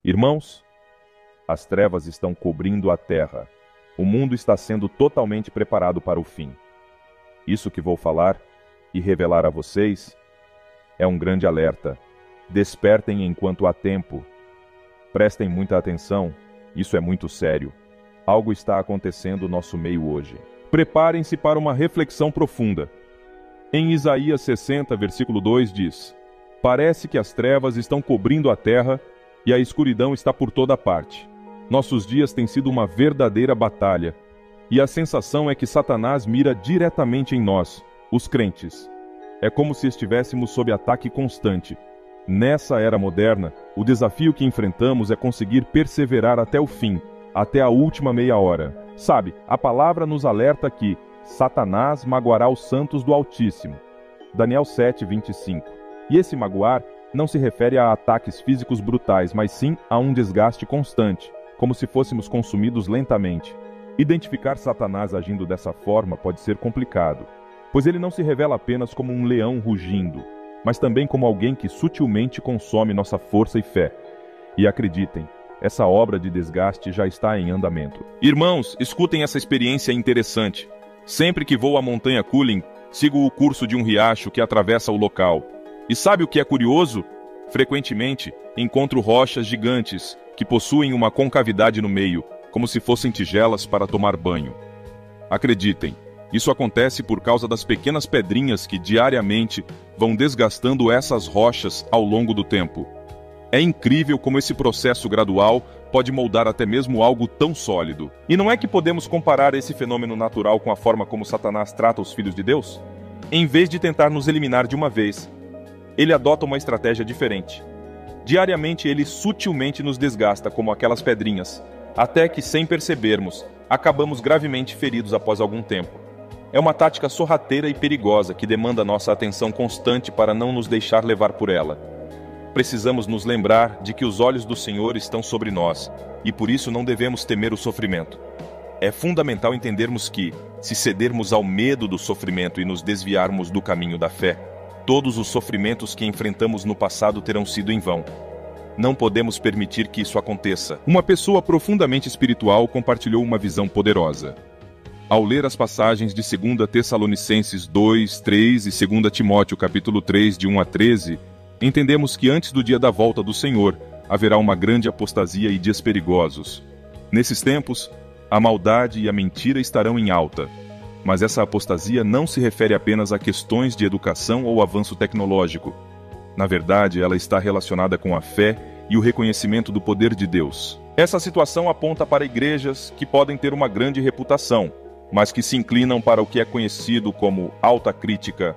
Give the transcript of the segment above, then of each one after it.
Irmãos, as trevas estão cobrindo a terra. O mundo está sendo totalmente preparado para o fim. Isso que vou falar e revelar a vocês é um grande alerta. Despertem enquanto há tempo. Prestem muita atenção, isso é muito sério. Algo está acontecendo no nosso meio hoje. Preparem-se para uma reflexão profunda. Em Isaías 60, versículo 2 diz: Parece que as trevas estão cobrindo a terra e a escuridão está por toda parte. Nossos dias têm sido uma verdadeira batalha, e a sensação é que Satanás mira diretamente em nós, os crentes. É como se estivéssemos sob ataque constante. Nessa era moderna, o desafio que enfrentamos é conseguir perseverar até o fim, até a última meia hora. Sabe, a palavra nos alerta que Satanás magoará os santos do Altíssimo. Daniel 7, 25. E esse magoar não se refere a ataques físicos brutais, mas sim a um desgaste constante, como se fôssemos consumidos lentamente. Identificar Satanás agindo dessa forma pode ser complicado, pois ele não se revela apenas como um leão rugindo, mas também como alguém que sutilmente consome nossa força e fé. E acreditem, essa obra de desgaste já está em andamento. Irmãos, escutem essa experiência interessante. Sempre que vou à montanha Kulin, sigo o curso de um riacho que atravessa o local. E sabe o que é curioso? Frequentemente, encontro rochas gigantes que possuem uma concavidade no meio, como se fossem tigelas para tomar banho. Acreditem, isso acontece por causa das pequenas pedrinhas que diariamente vão desgastando essas rochas ao longo do tempo. É incrível como esse processo gradual pode moldar até mesmo algo tão sólido. E não é que podemos comparar esse fenômeno natural com a forma como Satanás trata os filhos de Deus? Em vez de tentar nos eliminar de uma vez, ele adota uma estratégia diferente. Diariamente ele sutilmente nos desgasta como aquelas pedrinhas, até que, sem percebermos, acabamos gravemente feridos após algum tempo. É uma tática sorrateira e perigosa que demanda nossa atenção constante para não nos deixar levar por ela. Precisamos nos lembrar de que os olhos do Senhor estão sobre nós, e por isso não devemos temer o sofrimento. É fundamental entendermos que, se cedermos ao medo do sofrimento e nos desviarmos do caminho da fé, todos os sofrimentos que enfrentamos no passado terão sido em vão. Não podemos permitir que isso aconteça. Uma pessoa profundamente espiritual compartilhou uma visão poderosa. Ao ler as passagens de 2 Tessalonicenses 2, 3 e 2 Timóteo capítulo 3, de 1 a 13, entendemos que antes do dia da volta do Senhor, haverá uma grande apostasia e dias perigosos. Nesses tempos, a maldade e a mentira estarão em alta. Mas essa apostasia não se refere apenas a questões de educação ou avanço tecnológico. Na verdade, ela está relacionada com a fé e o reconhecimento do poder de Deus. Essa situação aponta para igrejas que podem ter uma grande reputação, mas que se inclinam para o que é conhecido como alta crítica,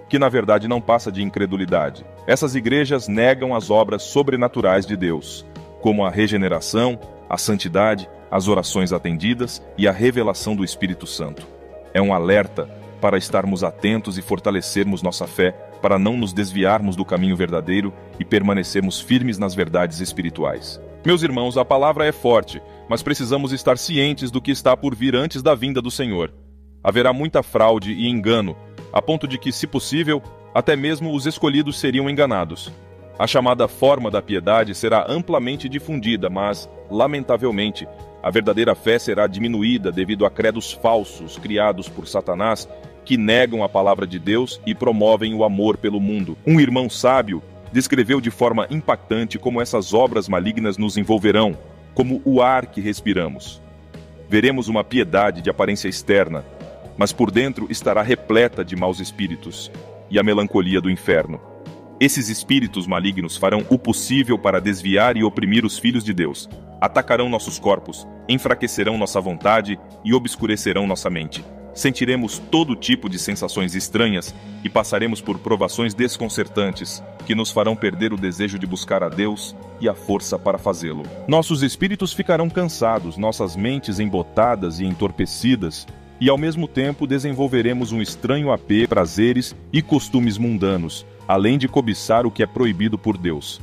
que na verdade não passa de incredulidade. Essas igrejas negam as obras sobrenaturais de Deus, como a regeneração, a santidade, as orações atendidas e a revelação do Espírito Santo. É um alerta para estarmos atentos e fortalecermos nossa fé, para não nos desviarmos do caminho verdadeiro e permanecermos firmes nas verdades espirituais. Meus irmãos, a palavra é forte, mas precisamos estar cientes do que está por vir antes da vinda do Senhor. Haverá muita fraude e engano, a ponto de que, se possível, até mesmo os escolhidos seriam enganados. A chamada forma da piedade será amplamente difundida, mas, lamentavelmente, a verdadeira fé será diminuída devido a credos falsos criados por Satanás que negam a palavra de Deus e promovem o amor pelo mundo. Um irmão sábio descreveu de forma impactante como essas obras malignas nos envolverão, como o ar que respiramos. Veremos uma piedade de aparência externa, mas por dentro estará repleta de maus espíritos e a melancolia do inferno. Esses espíritos malignos farão o possível para desviar e oprimir os filhos de Deus. Atacarão nossos corpos, enfraquecerão nossa vontade e obscurecerão nossa mente. Sentiremos todo tipo de sensações estranhas e passaremos por provações desconcertantes que nos farão perder o desejo de buscar a Deus e a força para fazê-lo. Nossos espíritos ficarão cansados, nossas mentes embotadas e entorpecidas, e ao mesmo tempo desenvolveremos um estranho apego a prazeres e costumes mundanos, além de cobiçar o que é proibido por Deus.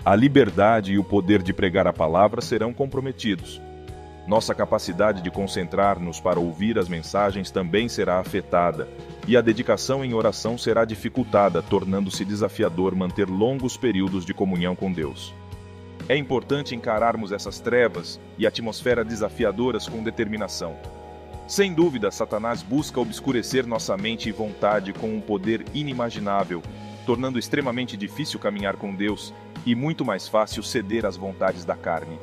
A liberdade e o poder de pregar a palavra serão comprometidos. Nossa capacidade de concentrar-nos para ouvir as mensagens também será afetada, e a dedicação em oração será dificultada, tornando-se desafiador manter longos períodos de comunhão com Deus. É importante encararmos essas trevas e atmosfera desafiadoras com determinação. Sem dúvida, Satanás busca obscurecer nossa mente e vontade com um poder inimaginável, tornando extremamente difícil caminhar com Deus e muito mais fácil ceder às vontades da carne.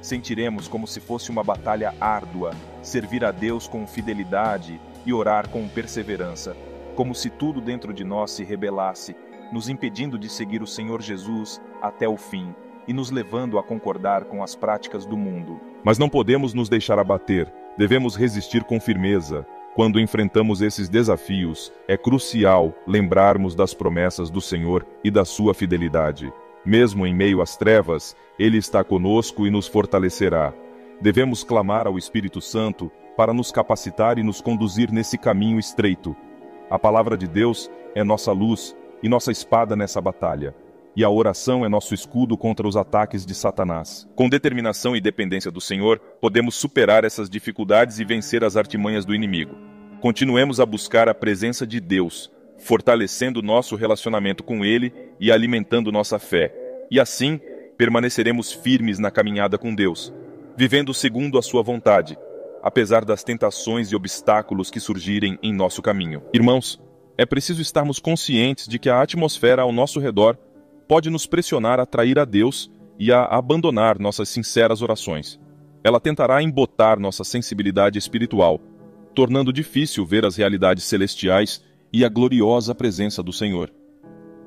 Sentiremos como se fosse uma batalha árdua, servir a Deus com fidelidade e orar com perseverança, como se tudo dentro de nós se rebelasse, nos impedindo de seguir o Senhor Jesus até o fim e nos levando a concordar com as práticas do mundo. Mas não podemos nos deixar abater, devemos resistir com firmeza. Quando enfrentamos esses desafios, é crucial lembrarmos das promessas do Senhor e da sua fidelidade. Mesmo em meio às trevas, Ele está conosco e nos fortalecerá. Devemos clamar ao Espírito Santo para nos capacitar e nos conduzir nesse caminho estreito. A palavra de Deus é nossa luz e nossa espada nessa batalha. E a oração é nosso escudo contra os ataques de Satanás. Com determinação e dependência do Senhor, podemos superar essas dificuldades e vencer as artimanhas do inimigo. Continuemos a buscar a presença de Deus, fortalecendo nosso relacionamento com Ele e alimentando nossa fé. E assim, permaneceremos firmes na caminhada com Deus, vivendo segundo a sua vontade, apesar das tentações e obstáculos que surgirem em nosso caminho. Irmãos, é preciso estarmos conscientes de que a atmosfera ao nosso redor pode nos pressionar a trair a Deus e a abandonar nossas sinceras orações. Ela tentará embotar nossa sensibilidade espiritual, tornando difícil ver as realidades celestiais e a gloriosa presença do Senhor.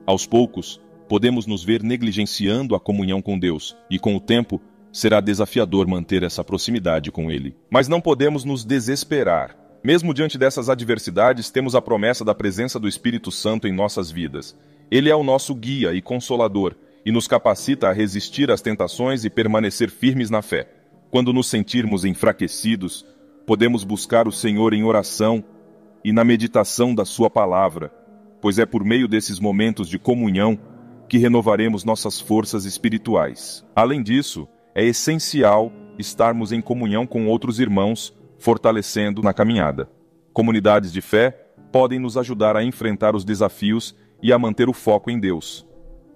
Aos poucos, podemos nos ver negligenciando a comunhão com Deus, e com o tempo, será desafiador manter essa proximidade com Ele. Mas não podemos nos desesperar. Mesmo diante dessas adversidades, temos a promessa da presença do Espírito Santo em nossas vidas. Ele é o nosso guia e consolador, e nos capacita a resistir às tentações e permanecer firmes na fé. Quando nos sentirmos enfraquecidos, podemos buscar o Senhor em oração e na meditação da Sua palavra, pois é por meio desses momentos de comunhão que renovaremos nossas forças espirituais. Além disso, é essencial estarmos em comunhão com outros irmãos, fortalecendo na caminhada. Comunidades de fé podem nos ajudar a enfrentar os desafios e a manter o foco em Deus.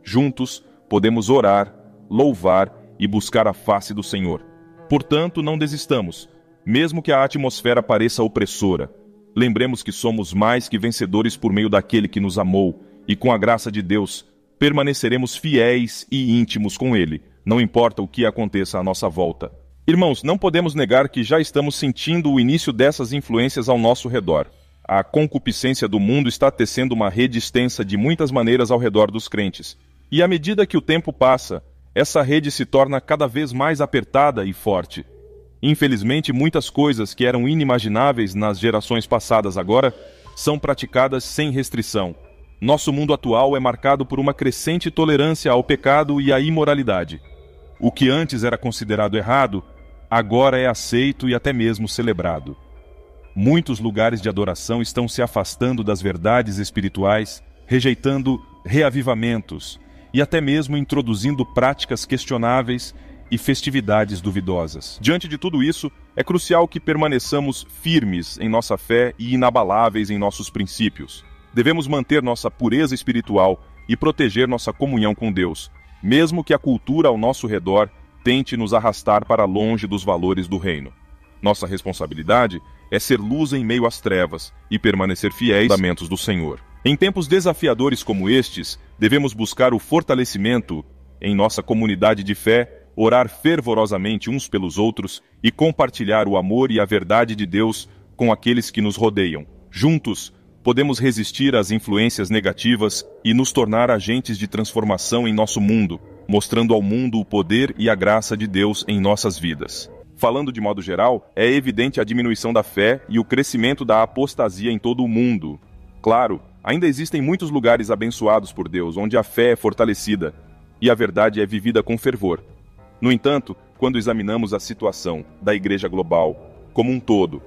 Juntos, podemos orar, louvar e buscar a face do Senhor. Portanto, não desistamos, mesmo que a atmosfera pareça opressora. Lembremos que somos mais que vencedores por meio daquele que nos amou, e com a graça de Deus, permaneceremos fiéis e íntimos com Ele, não importa o que aconteça à nossa volta. Irmãos, não podemos negar que já estamos sentindo o início dessas influências ao nosso redor. A concupiscência do mundo está tecendo uma rede extensa de muitas maneiras ao redor dos crentes. E à medida que o tempo passa, essa rede se torna cada vez mais apertada e forte. Infelizmente, muitas coisas que eram inimagináveis nas gerações passadas agora são praticadas sem restrição. Nosso mundo atual é marcado por uma crescente tolerância ao pecado e à imoralidade. O que antes era considerado errado, agora é aceito e até mesmo celebrado. Muitos lugares de adoração estão se afastando das verdades espirituais, rejeitando reavivamentos e até mesmo introduzindo práticas questionáveis e festividades duvidosas. Diante de tudo isso, é crucial que permaneçamos firmes em nossa fé e inabaláveis em nossos princípios. Devemos manter nossa pureza espiritual e proteger nossa comunhão com Deus, mesmo que a cultura ao nosso redor tente nos arrastar para longe dos valores do reino. Nossa responsabilidade é ser luz em meio às trevas e permanecer fiéis aos mandamentos do Senhor. Em tempos desafiadores como estes, devemos buscar o fortalecimento em nossa comunidade de fé, orar fervorosamente uns pelos outros e compartilhar o amor e a verdade de Deus com aqueles que nos rodeiam. Juntos, podemos resistir às influências negativas e nos tornar agentes de transformação em nosso mundo, mostrando ao mundo o poder e a graça de Deus em nossas vidas. Falando de modo geral, é evidente a diminuição da fé e o crescimento da apostasia em todo o mundo. Claro, ainda existem muitos lugares abençoados por Deus, onde a fé é fortalecida e a verdade é vivida com fervor. No entanto, quando examinamos a situação da Igreja Global como um todo,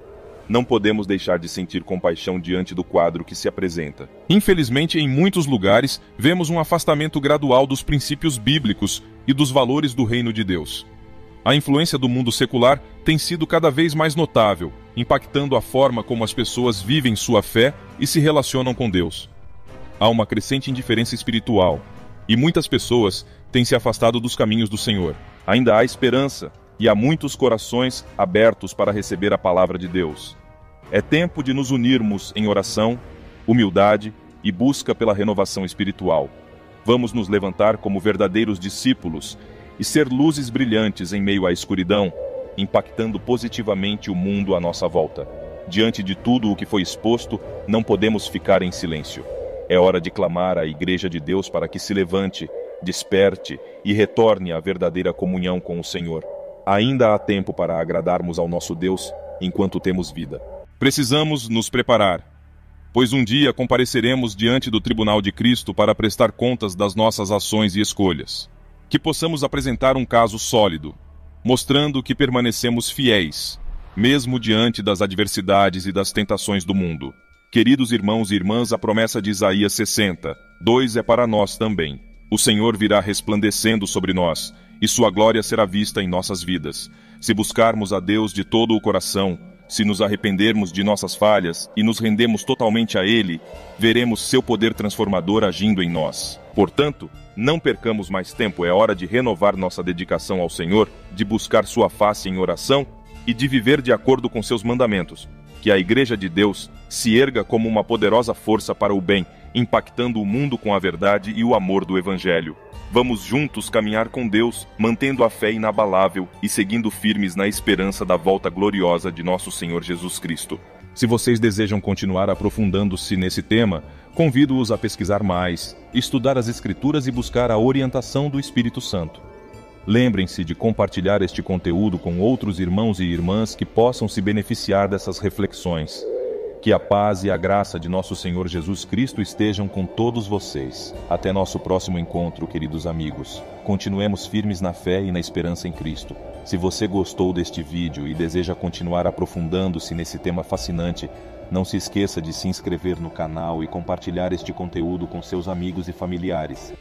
não podemos deixar de sentir compaixão diante do quadro que se apresenta. Infelizmente, em muitos lugares, vemos um afastamento gradual dos princípios bíblicos e dos valores do reino de Deus. A influência do mundo secular tem sido cada vez mais notável, impactando a forma como as pessoas vivem sua fé e se relacionam com Deus. Há uma crescente indiferença espiritual, e muitas pessoas tem se afastado dos caminhos do Senhor. Ainda há esperança e há muitos corações abertos para receber a palavra de Deus. É tempo de nos unirmos em oração, humildade e busca pela renovação espiritual. Vamos nos levantar como verdadeiros discípulos e ser luzes brilhantes em meio à escuridão, impactando positivamente o mundo à nossa volta. Diante de tudo o que foi exposto, não podemos ficar em silêncio. É hora de clamar à Igreja de Deus para que se levante, desperte e retorne à verdadeira comunhão com o Senhor. Ainda há tempo para agradarmos ao nosso Deus enquanto temos vida. Precisamos nos preparar, pois um dia compareceremos diante do tribunal de Cristo para prestar contas das nossas ações e escolhas. Que possamos apresentar um caso sólido, mostrando que permanecemos fiéis, mesmo diante das adversidades e das tentações do mundo. Queridos irmãos e irmãs, a promessa de Isaías 60:2 é para nós também. O Senhor virá resplandecendo sobre nós, e sua glória será vista em nossas vidas. Se buscarmos a Deus de todo o coração, se nos arrependermos de nossas falhas e nos rendemos totalmente a Ele, veremos seu poder transformador agindo em nós. Portanto, não percamos mais tempo, é hora de renovar nossa dedicação ao Senhor, de buscar sua face em oração e de viver de acordo com seus mandamentos. Que a Igreja de Deus se erga como uma poderosa força para o bem, impactando o mundo com a verdade e o amor do Evangelho. Vamos juntos caminhar com Deus, mantendo a fé inabalável e seguindo firmes na esperança da volta gloriosa de nosso Senhor Jesus Cristo. Se vocês desejam continuar aprofundando-se nesse tema, convido-os a pesquisar mais, estudar as Escrituras e buscar a orientação do Espírito Santo. Lembrem-se de compartilhar este conteúdo com outros irmãos e irmãs que possam se beneficiar dessas reflexões. Que a paz e a graça de nosso Senhor Jesus Cristo estejam com todos vocês. Até nosso próximo encontro, queridos amigos. Continuemos firmes na fé e na esperança em Cristo. Se você gostou deste vídeo e deseja continuar aprofundando-se nesse tema fascinante, não se esqueça de se inscrever no canal e compartilhar este conteúdo com seus amigos e familiares.